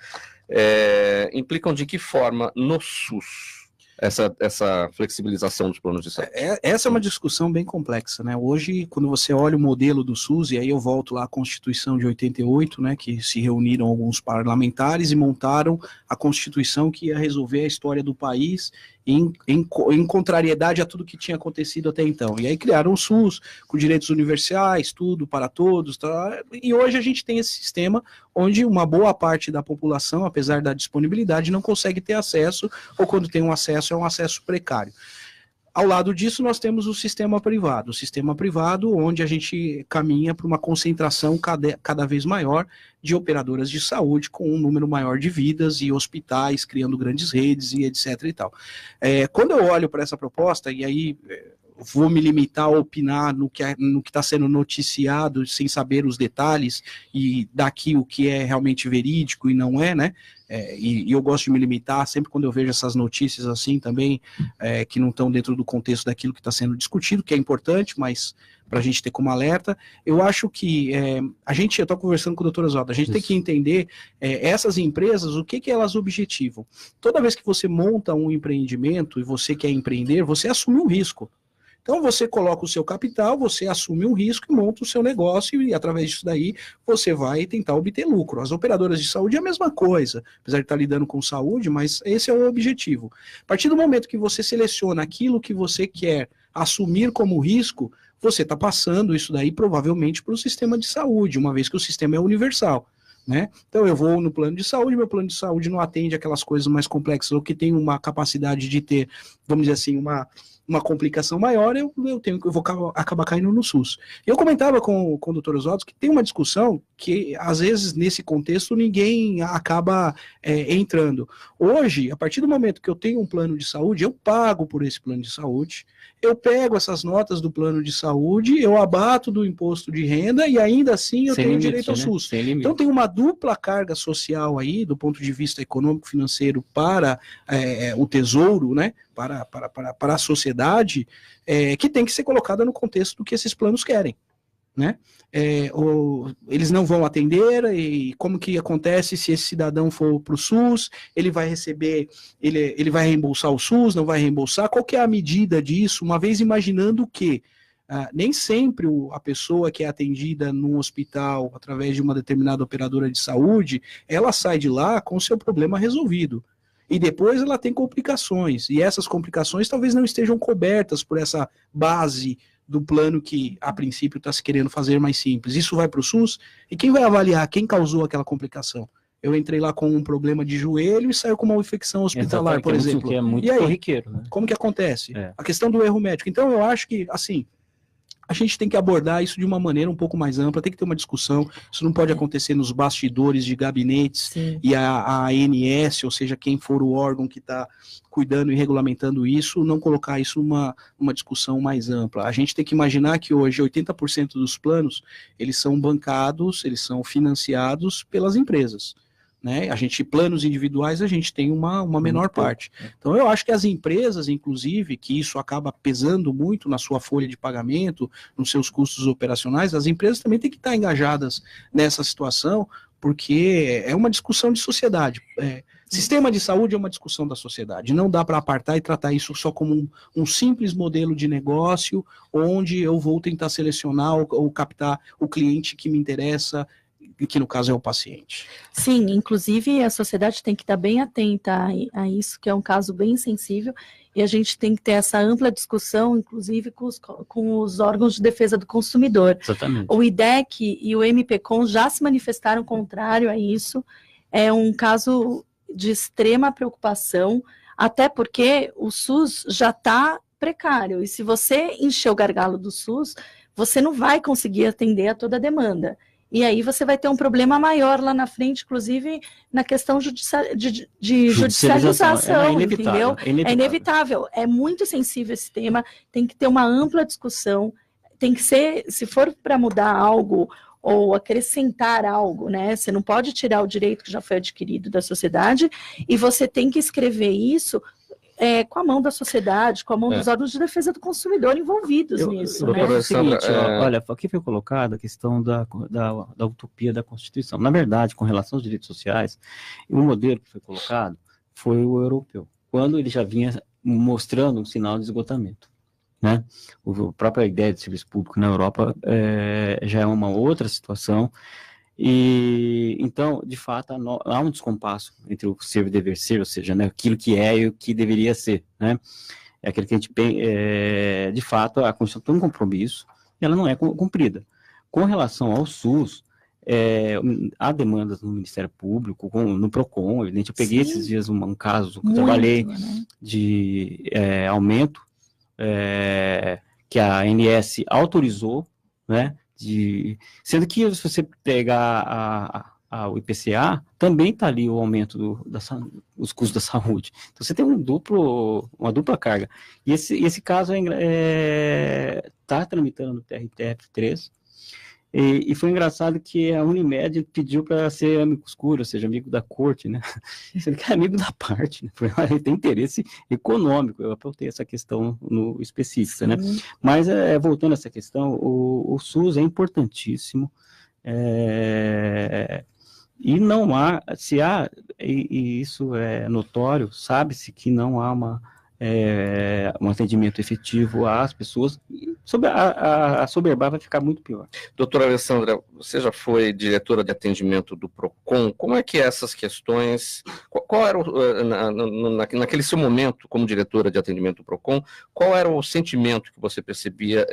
implicam de que forma no SUS essa flexibilização dos planos de saúde? Essa é uma discussão bem complexa, né? Hoje, quando você olha o modelo do SUS, e aí eu volto lá à Constituição de 88, né, que se reuniram alguns parlamentares e montaram a Constituição que ia resolver a história do país em contrariedade a tudo que tinha acontecido até então. E aí criaram o SUS, com direitos universais, tudo para todos, tá? E hoje a gente tem esse sistema onde uma boa parte da população, apesar da disponibilidade, não consegue ter acesso, ou quando tem um acesso, é um acesso precário. Ao lado disso, nós temos o sistema privado onde a gente caminha para uma concentração cada vez maior de operadoras de saúde, com um número maior de vidas e hospitais, criando grandes redes e etc. e tal. Quando eu olho para essa proposta, e aí vou me limitar a opinar no que está sendo noticiado, sem saber os detalhes, e daqui o que é realmente verídico e não é, né? E eu gosto de me limitar, sempre quando eu vejo essas notícias assim também, que não estão dentro do contexto daquilo que está sendo discutido, que é importante, mas para a gente ter como alerta, eu acho que eu estou conversando com o doutor Oswaldo, a gente tem que entender essas empresas, o que elas objetivam. Toda vez que você monta um empreendimento e você quer empreender, você assume um risco. Então você coloca o seu capital, você assume um risco e monta o seu negócio e através disso daí você vai tentar obter lucro. As operadoras de saúde é a mesma coisa, apesar de estar lidando com saúde, mas esse é o objetivo. A partir do momento que você seleciona aquilo que você quer assumir como risco, você está passando isso daí provavelmente para o sistema de saúde, uma vez que o sistema é universal. Né? Então eu vou no plano de saúde, meu plano de saúde não atende aquelas coisas mais complexas ou que tem uma capacidade de ter, vamos dizer assim, uma complicação maior, eu vou acabar caindo no SUS. Eu comentava com o doutor Oswaldo que tem uma discussão que, às vezes, nesse contexto, ninguém acaba entrando. Hoje, a partir do momento que eu tenho um plano de saúde, eu pago por esse plano de saúde, eu pego essas notas do plano de saúde, eu abato do imposto de renda e ainda assim eu tenho direito ao SUS. Então tem uma dupla carga social aí, do ponto de vista econômico, financeiro, para o tesouro, né? Para a sociedade, que tem que ser colocada no contexto do que esses planos querem, né? Eles não vão atender, e como que acontece se esse cidadão for para o SUS, ele vai receber, ele vai reembolsar o SUS, não vai reembolsar, qual que é a medida disso, uma vez imaginando que nem sempre a pessoa que é atendida num hospital através de uma determinada operadora de saúde, ela sai de lá com o seu problema resolvido. E depois ela tem complicações, e essas complicações talvez não estejam cobertas por essa base do plano que, a princípio, está se querendo fazer mais simples. Isso vai para o SUS, e quem vai avaliar quem causou aquela complicação? Eu entrei lá com um problema de joelho e saio com uma infecção hospitalar, por exemplo. É muito e aí, corriqueiro, né? como que acontece? A questão do erro médico. Então, eu acho que, assim, a gente tem que abordar isso de uma maneira um pouco mais ampla, tem que ter uma discussão, isso não pode acontecer nos bastidores de gabinetes. Sim. E a ANS, ou seja, quem for o órgão que está cuidando e regulamentando isso, não colocar isso numa discussão mais ampla. A gente tem que imaginar que hoje 80% dos planos, eles são bancados, eles são financiados pelas empresas. Né? Planos individuais, a gente tem uma menor parte. Então, eu acho que as empresas, inclusive, que isso acaba pesando muito na sua folha de pagamento, nos seus custos operacionais, as empresas também têm que estar engajadas nessa situação, porque é uma discussão de sociedade. Sistema de saúde é uma discussão da sociedade. Não dá para apartar e tratar isso só como um simples modelo de negócio, onde eu vou tentar selecionar ou captar o cliente que me interessa, que no caso é o paciente. Sim, inclusive a sociedade tem que estar bem atenta a isso, que é um caso bem sensível, e a gente tem que ter essa ampla discussão, inclusive com os órgãos de defesa do consumidor. Exatamente. O IDEC e o MPCOM já se manifestaram contrário a isso, é um caso de extrema preocupação, até porque o SUS já está precário, e se você encher o gargalo do SUS, você não vai conseguir atender a toda a demanda. E aí você vai ter um problema maior lá na frente, inclusive na questão de judicialização, entendeu? É inevitável. É muito sensível esse tema, tem que ter uma ampla discussão, tem que ser, se for para mudar algo ou acrescentar algo, né? Você não pode tirar o direito que já foi adquirido da sociedade, e você tem que escrever isso com a mão da sociedade, com a mão dos órgãos de defesa do consumidor envolvidos nisso. Né? É o seguinte, olha, aqui foi colocada a questão da utopia da Constituição. Na verdade, com relação aos direitos sociais, o modelo que foi colocado foi o europeu, quando ele já vinha mostrando um sinal de esgotamento. Né? A própria ideia de serviço público na Europa já é uma outra situação, E então, de fato, há um descompasso entre o ser e o dever ser, ou seja, né, aquilo que é e o que deveria ser, né? É aquilo que a gente de fato, a Constituição tem um compromisso e ela não é cumprida. Com relação ao SUS, há demandas no Ministério Público, no PROCON, evidente. Eu peguei esses dias um caso que eu trabalhei, né, de aumento que a ANS autorizou, né? Sendo que se você pegar o IPCA, também está ali o aumento dos custos da saúde. Então você tem uma dupla carga. E esse caso está tramitando no TRF3, e foi engraçado que a Unimed pediu para ser amicus curiae, ou seja, amigo da corte, né? Sendo que é amigo da parte, né? Ele tem interesse econômico. Eu apontei essa questão no específica, né? Mas, voltando a essa questão, o SUS é importantíssimo, e não há, e isso é notório, sabe-se que não há um atendimento efetivo às pessoas, sobre a soberbar vai ficar muito pior. Doutora Alessandra, você já foi diretora de atendimento do PROCON, como é que essas questões, qual era, naquele seu momento como diretora de atendimento do PROCON, qual era o sentimento que você percebia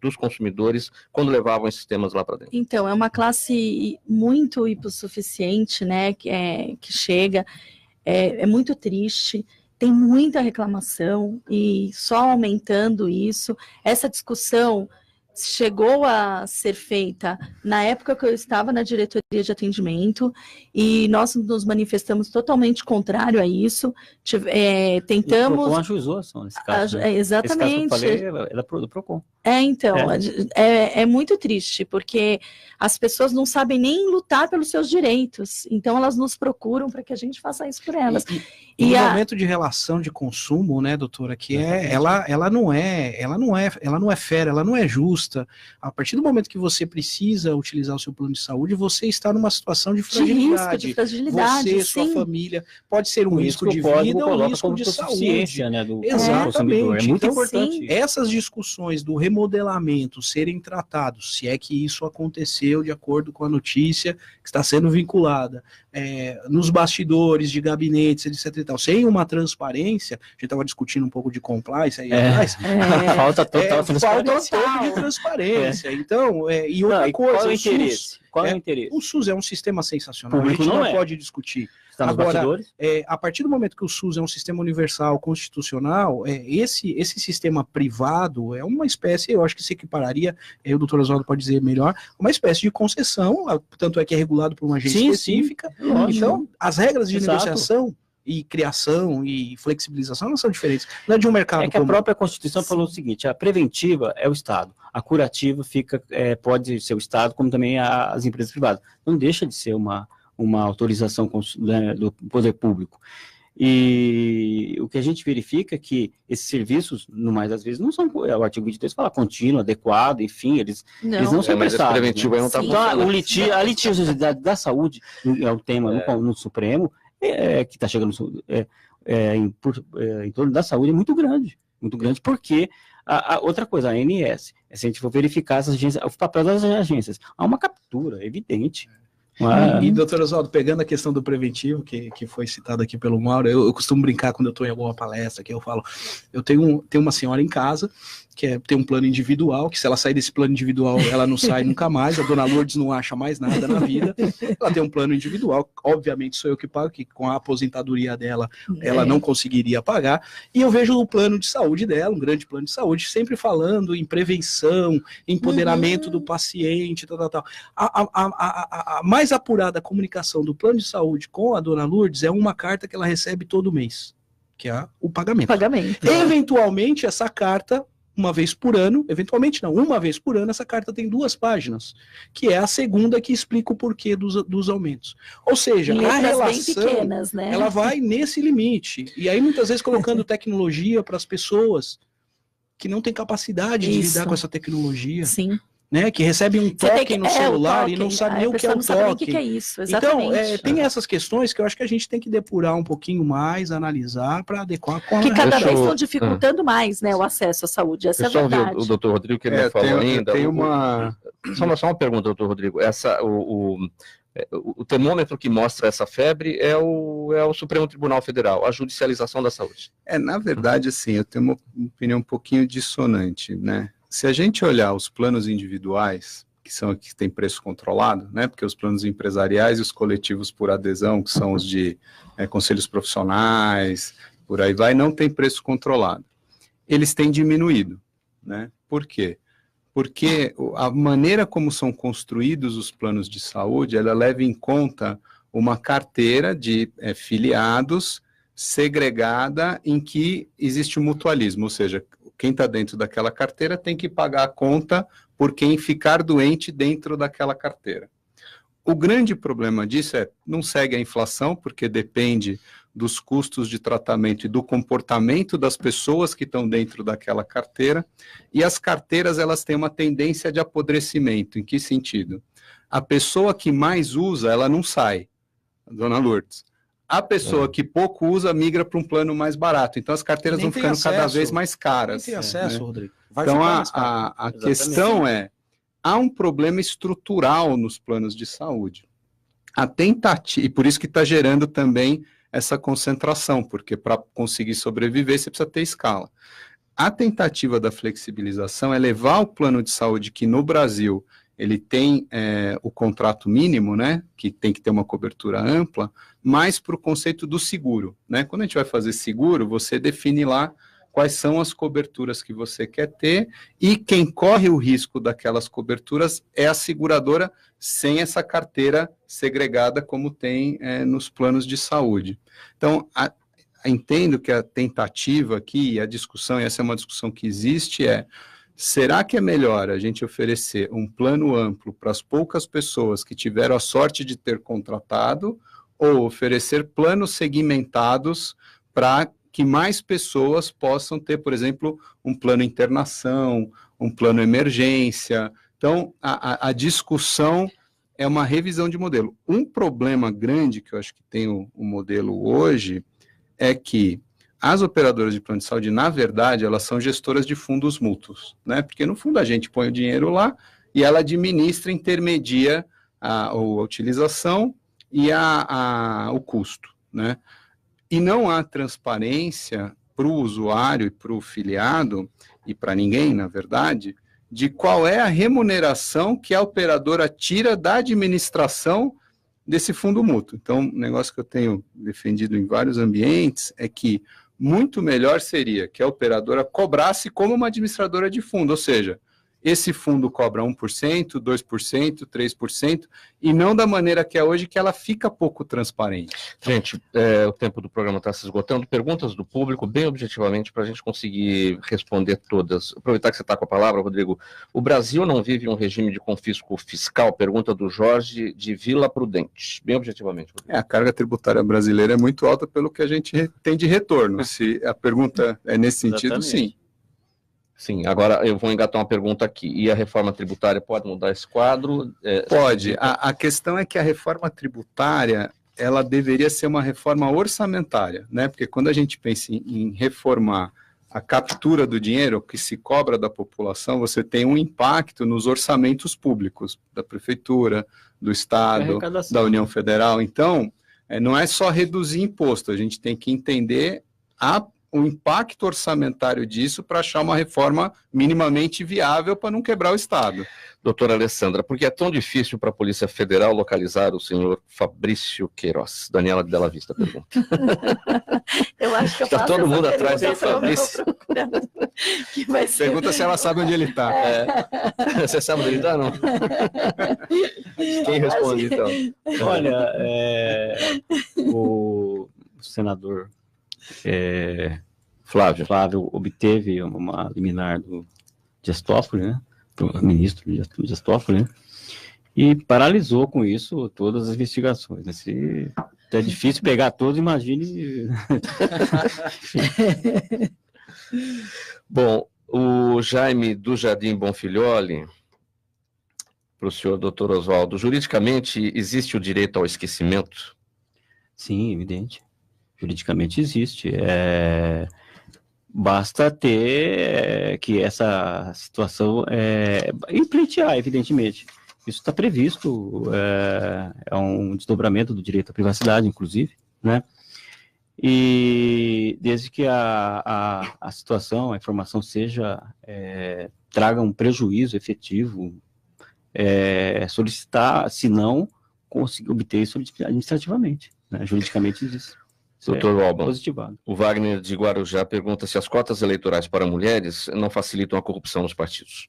dos consumidores quando levavam esses temas lá para dentro? Então, é uma classe muito hipossuficiente, né, que chega, é muito triste, tem muita reclamação e só aumentando isso. Essa discussão chegou a ser feita na época que eu estava na diretoria de atendimento e nós nos manifestamos totalmente contrário a isso. Tentamos... O PROCON ajuizou a ação nesse caso. Né? Exatamente. Esse caso que eu falei era do PROCON. Então, é muito triste, porque as pessoas não sabem nem lutar pelos seus direitos, então elas nos procuram para que a gente faça isso por elas. E no momento de relação de consumo, né, doutora, que ela não é fair, ela não é justa. A partir do momento que você precisa utilizar o seu plano de saúde, você está numa situação de fragilidade. Você, sua família, pode ser um risco de vida ou um risco de saúde. Né, Exatamente. É muito então, importante. Essas discussões do remodelamento serem tratados, se é que isso aconteceu de acordo com a notícia que está sendo vinculada, nos bastidores de gabinetes, etc. e tal, sem uma transparência, a gente estava discutindo um pouco de compliance aí atrás, falta total transparência. Falta um pouco de transparência. Então, e outra coisa, qual é o interesse? O SUS é um sistema sensacional, Público a gente não é. Pode discutir. Está agora, a partir do momento que o SUS é um sistema universal, constitucional, esse sistema privado é uma espécie, eu acho que se equipararia, o doutor Oswaldo pode dizer melhor, uma espécie de concessão, tanto é que é regulado por uma agência específica. Então, as regras de negociação e criação e flexibilização não são diferentes. Não é de um mercado comum. A própria Constituição falou o seguinte: a preventiva é o Estado, a curativa pode ser o Estado, como também as empresas privadas. Não deixa de ser uma autorização do poder público. E o que a gente verifica é que esses serviços, no mais das vezes, não são, o artigo 22 fala contínuo, adequado, enfim, eles não são prestados. Mas preventivo não está funcionando. Então, a litigiosidade da saúde é o tema no Supremo, que está chegando em torno da saúde, é muito grande porque outra coisa, a ANS, se a gente for verificar essas agências, o papel das agências, há uma captura evidente. E, doutor Oswaldo, pegando a questão do preventivo, que foi citado aqui pelo Mauro, eu costumo brincar quando eu estou em alguma palestra, que eu falo, eu tenho uma senhora em casa, que tem um plano individual, que se ela sair desse plano individual, ela não sai nunca mais, a dona Lourdes não acha mais nada na vida, ela tem um plano individual, obviamente sou eu que pago, que com a aposentadoria dela, ela não conseguiria pagar, e eu vejo o plano de saúde dela, um grande plano de saúde, sempre falando em prevenção, empoderamento do paciente, tal. A mais apurada comunicação do plano de saúde com a dona Lourdes é uma carta que ela recebe todo mês, que é o pagamento. Eventualmente, essa carta, uma vez por ano, essa carta tem 2 páginas, que é a segunda que explica o porquê dos aumentos. Ou seja, a relação, bem pequenas, né? Ela vai nesse limite. E aí, muitas vezes, colocando tecnologia para as pessoas que não têm capacidade de lidar com essa tecnologia. Sim. Né, que recebe um toque no celular e não sabe nem o que é o toque. Que é isso, então, tem essas questões que eu acho que a gente tem que depurar um pouquinho mais, analisar para adequar com a... Que cada vez estão dificultando mais, né, o acesso à saúde, essa é a verdade. O doutor Rodrigo querendo falar ainda. Só uma pergunta, doutor Rodrigo. O termômetro que mostra essa febre é o Supremo Tribunal Federal, a judicialização da saúde. Na verdade, assim, eu tenho uma opinião um pouquinho dissonante, né? Se a gente olhar os planos individuais, que são aqui que tem preço controlado, né? Porque os planos empresariais e os coletivos por adesão, que são os de conselhos profissionais, por aí vai, não tem preço controlado. Eles têm diminuído, né? Por quê? Porque a maneira como são construídos os planos de saúde, ela leva em conta uma carteira de filiados segregada em que existe o mutualismo, ou seja, quem está dentro daquela carteira tem que pagar a conta por quem ficar doente dentro daquela carteira. O grande problema disso não segue a inflação, porque depende dos custos de tratamento e do comportamento das pessoas que estão dentro daquela carteira, e as carteiras elas têm uma tendência de apodrecimento. Em que sentido? A pessoa que mais usa, ela não sai, dona Lourdes. A pessoa que pouco usa migra para um plano mais barato. Então as carteiras vão ficando cada vez mais caras. Nem tem acesso, né? Rodrigo. Então a questão há um problema estrutural nos planos de saúde. A tentativa, e por isso que está gerando também essa concentração, porque para conseguir sobreviver você precisa ter escala. A tentativa da flexibilização é levar o plano de saúde que no Brasil ele tem o contrato mínimo, né, que tem que ter uma cobertura ampla, mais para o conceito do seguro, né? Quando a gente vai fazer seguro, você define lá quais são as coberturas que você quer ter, e quem corre o risco daquelas coberturas é a seguradora, sem essa carteira segregada como tem nos planos de saúde. Então, entendo que a tentativa aqui, a discussão, e essa é uma discussão que existe, será que é melhor a gente oferecer um plano amplo para as poucas pessoas que tiveram a sorte de ter contratado, ou oferecer planos segmentados para que mais pessoas possam ter, por exemplo, um plano internação, um plano emergência? Então, a discussão é uma revisão de modelo. Um problema grande que eu acho que tem o modelo hoje é que as operadoras de plano de saúde, na verdade, elas são gestoras de fundos mútuos, né? Porque, no fundo, a gente põe o dinheiro lá e ela administra, intermedia a utilização e o custo, né? E não há transparência para o usuário e para o filiado, e para ninguém, na verdade, de qual é a remuneração que a operadora tira da administração desse fundo mútuo. Então, um negócio que eu tenho defendido em vários ambientes é que muito melhor seria que a operadora cobrasse como uma administradora de fundo, ou seja, esse fundo cobra 1%, 2%, 3%, e não da maneira que é hoje, que ela fica pouco transparente. Gente, o tempo do programa está se esgotando. Perguntas do público, bem objetivamente, para a gente conseguir responder todas. Aproveitar que você está com a palavra, Rodrigo. O Brasil não vive um regime de confisco fiscal? Pergunta do Jorge de Vila Prudente. Bem objetivamente, Rodrigo. A carga tributária brasileira é muito alta pelo que a gente tem de retorno. Se a pergunta é nesse sentido, Exatamente. sim. Sim, agora eu vou engatar uma pergunta aqui. E a reforma tributária pode mudar esse quadro? Pode. A questão é que a reforma tributária, ela deveria ser uma reforma orçamentária, né? Porque quando a gente pensa em reformar a captura do dinheiro que se cobra da população, você tem um impacto nos orçamentos públicos, da prefeitura, do Estado, da União Federal. Então, não é só reduzir imposto, a gente tem que entender o impacto orçamentário disso para achar uma reforma minimamente viável para não quebrar o Estado. Doutora Alessandra, por que é tão difícil para a Polícia Federal localizar o senhor Fabrício Queiroz? Daniela de Bela Vista pergunta. Eu acho que eu Está faço todo essa mundo atrás pergunta, do Fabrício. que vai ser... Pergunta se ela sabe onde ele está. Você sabe onde ele está, não? Quem responde, então? Olha, o senador Flávio obteve uma liminar do Dias Toffoli, né? Do ministro Dias Toffoli, né? E paralisou com isso todas as investigações. Né? Se é difícil pegar todos, imagine. Bom, o Jaime do Jardim Bonfilholi, para o senhor doutor Oswaldo, juridicamente existe o direito ao esquecimento? Sim, evidente. Juridicamente existe. Basta ter que essa situação e pleitear, evidentemente. Isso está previsto, é um desdobramento do direito à privacidade, inclusive, né? E desde que a situação, a informação traga um prejuízo efetivo, solicitar, se não, conseguir obter isso administrativamente, né? Juridicamente existe. Doutor Alban, positivado. O Wagner de Guarujá pergunta se as cotas eleitorais para mulheres não facilitam a corrupção nos partidos.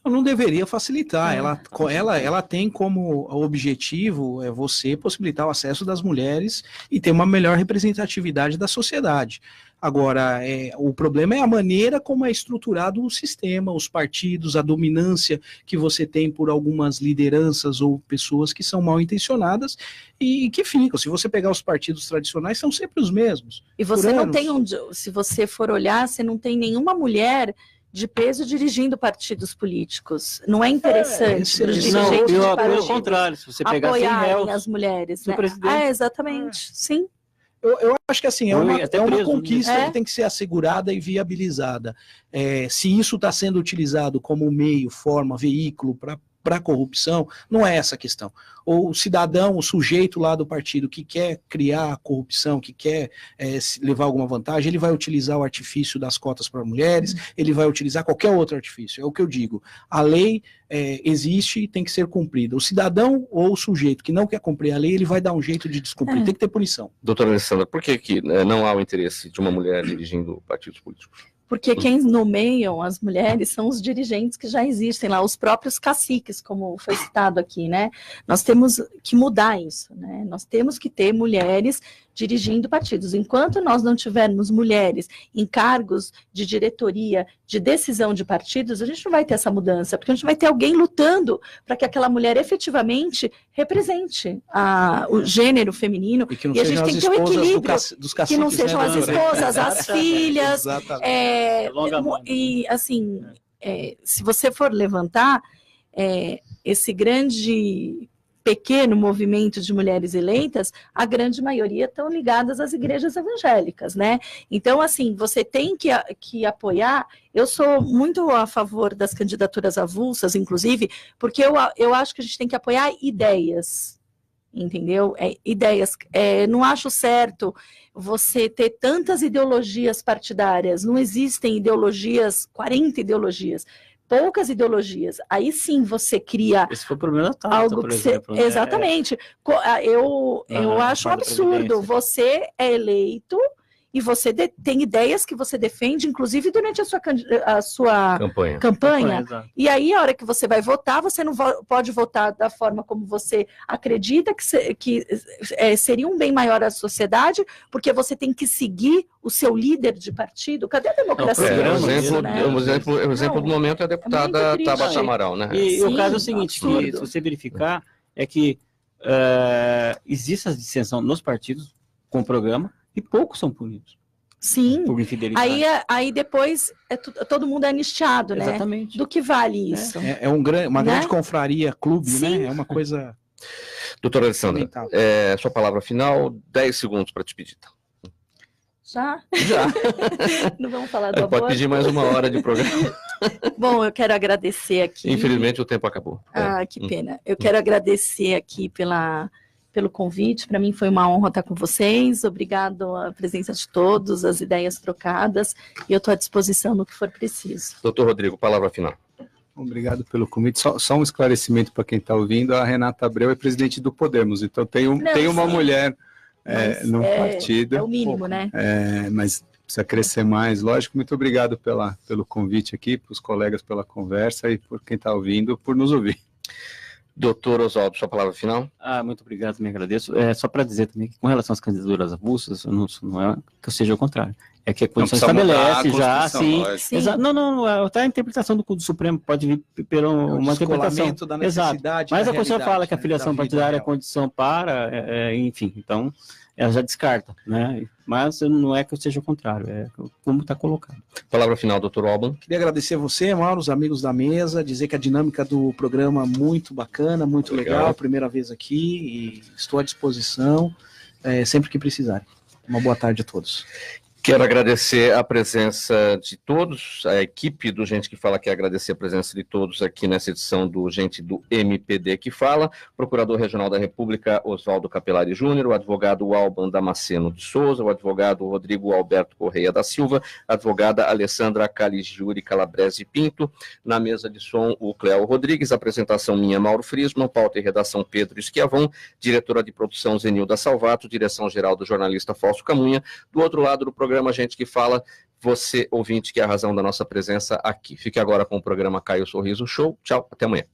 Não deveria facilitar, ela tem como objetivo você possibilitar o acesso das mulheres e ter uma melhor representatividade da sociedade. Agora, o problema é a maneira como é estruturado o sistema, os partidos, a dominância que você tem por algumas lideranças ou pessoas que são mal intencionadas e que ficam. Se você pegar os partidos tradicionais, são sempre os mesmos. E você não tem se você for olhar, você não tem nenhuma mulher de peso dirigindo partidos políticos. Não é interessante para os dirigentes de pelo contrário, se você pegar apoiarem as mulheres, né? Exatamente, sim. Eu acho que assim, é uma conquista que tem que ser assegurada e viabilizada. Se isso está sendo utilizado como meio, forma, veículo para corrupção, não é essa a questão. O cidadão, o sujeito lá do partido que quer criar corrupção, que quer levar alguma vantagem, ele vai utilizar o artifício das cotas para mulheres, ele vai utilizar qualquer outro artifício. É o que eu digo. A lei existe e tem que ser cumprida. O cidadão ou o sujeito que não quer cumprir a lei, ele vai dar um jeito de descumprir. Tem que ter punição. Doutora Alessandra, por que não há o interesse de uma mulher dirigindo partidos políticos? Porque quem nomeiam as mulheres são os dirigentes que já existem lá, os próprios caciques, como foi citado aqui, né? Nós temos que mudar isso, né? Nós temos que ter mulheres dirigindo partidos. Enquanto nós não tivermos mulheres em cargos de diretoria, de decisão de partidos, a gente não vai ter essa mudança, porque a gente vai ter alguém lutando para que aquela mulher efetivamente represente o gênero feminino. E a gente tem que ter um equilíbrio, que não sejam as esposas, as filhas. E assim, se você for levantar esse pequeno movimento de mulheres eleitas, a grande maioria estão ligadas às igrejas evangélicas, né? Então, assim, você tem que apoiar. Eu sou muito a favor das candidaturas avulsas, inclusive, porque eu acho que a gente tem que apoiar ideias, entendeu? Ideias. Não acho certo você ter tantas ideologias partidárias, não existem ideologias, 40 ideologias, poucas ideologias, aí sim você cria... Esse foi o problema da Tata, algo por exemplo. Exatamente. Eu acho um absurdo. Você é eleito e você tem ideias que você defende, inclusive durante a sua campanha. E aí, a hora que você vai votar, você não pode votar da forma como você acredita que seria um bem maior à sociedade, porque você tem que seguir o seu líder de partido. Cadê a democracia? O exemplo do momento é a deputada Tabata Amaral, né? E o caso é o seguinte, que, se você verificar, é que existe essa dissensão nos partidos com o programa, e poucos são punidos. Sim. Por infidelidade. Aí depois todo mundo é anistiado, né? Exatamente. Do que vale isso? Uma grande confraria, clube, sim, né? É uma coisa... Doutora Alessandra, sua palavra final, 10 segundos para te pedir. Já? Não vamos falar do aborto? Pode pedir mais 1 hora de programa. Bom, eu quero agradecer aqui... Infelizmente o tempo acabou. Que pena. Eu quero agradecer aqui pelo convite, para mim foi uma honra estar com vocês, obrigado à presença de todos, as ideias trocadas, e eu estou à disposição no que for preciso. Doutor Rodrigo, palavra final. Obrigado pelo convite. Só um esclarecimento para quem está ouvindo, a Renata Abreu é presidente do Podemos, então tem uma mulher no partido. É o mínimo, né? Mas precisa crescer mais, lógico. Muito obrigado pelo convite aqui, para os colegas pela conversa e por quem está ouvindo, por nos ouvir. Doutor Oswaldo, sua palavra final? Muito obrigado, me agradeço. Só para dizer também que com relação às candidaturas avulsas, não é que eu seja o contrário, é que a Constituição estabelece já, sim. Não, até a interpretação do Supremo pode vir pela uma interpretação. Da necessidade, mas a Constituição fala que a filiação partidária é condição para, enfim, então ela já descarta, né? Mas não é que eu seja o contrário, é como está colocado. Palavra final, doutor Alban. Queria agradecer a você, Mauro, os amigos da mesa, dizer que a dinâmica do programa é muito bacana, muito legal, primeira vez aqui, e estou à disposição sempre que precisarem. Uma boa tarde a todos. Quero agradecer a presença de todos, a equipe do Gente que Fala quer agradecer a presença de todos aqui nessa edição do Gente do MPD que Fala, Procurador Regional da República Oswaldo Capelari Júnior, o advogado Alban Damasceno de Souza, o advogado Rodrigo Alberto Correia da Silva, a advogada Alessandra Caligiuri Calabrese Pinto, na mesa de som o Cléo Rodrigues, apresentação minha Mauro Frisman, pauta e redação Pedro Esquiavon, diretora de produção Zenilda Salvato, direção-geral do jornalista Fausto Camunha, do outro lado do programa Gente que Fala, você, ouvinte, que é a razão da nossa presença aqui. Fique agora com o programa Caio Sorriso Show. Tchau, até amanhã.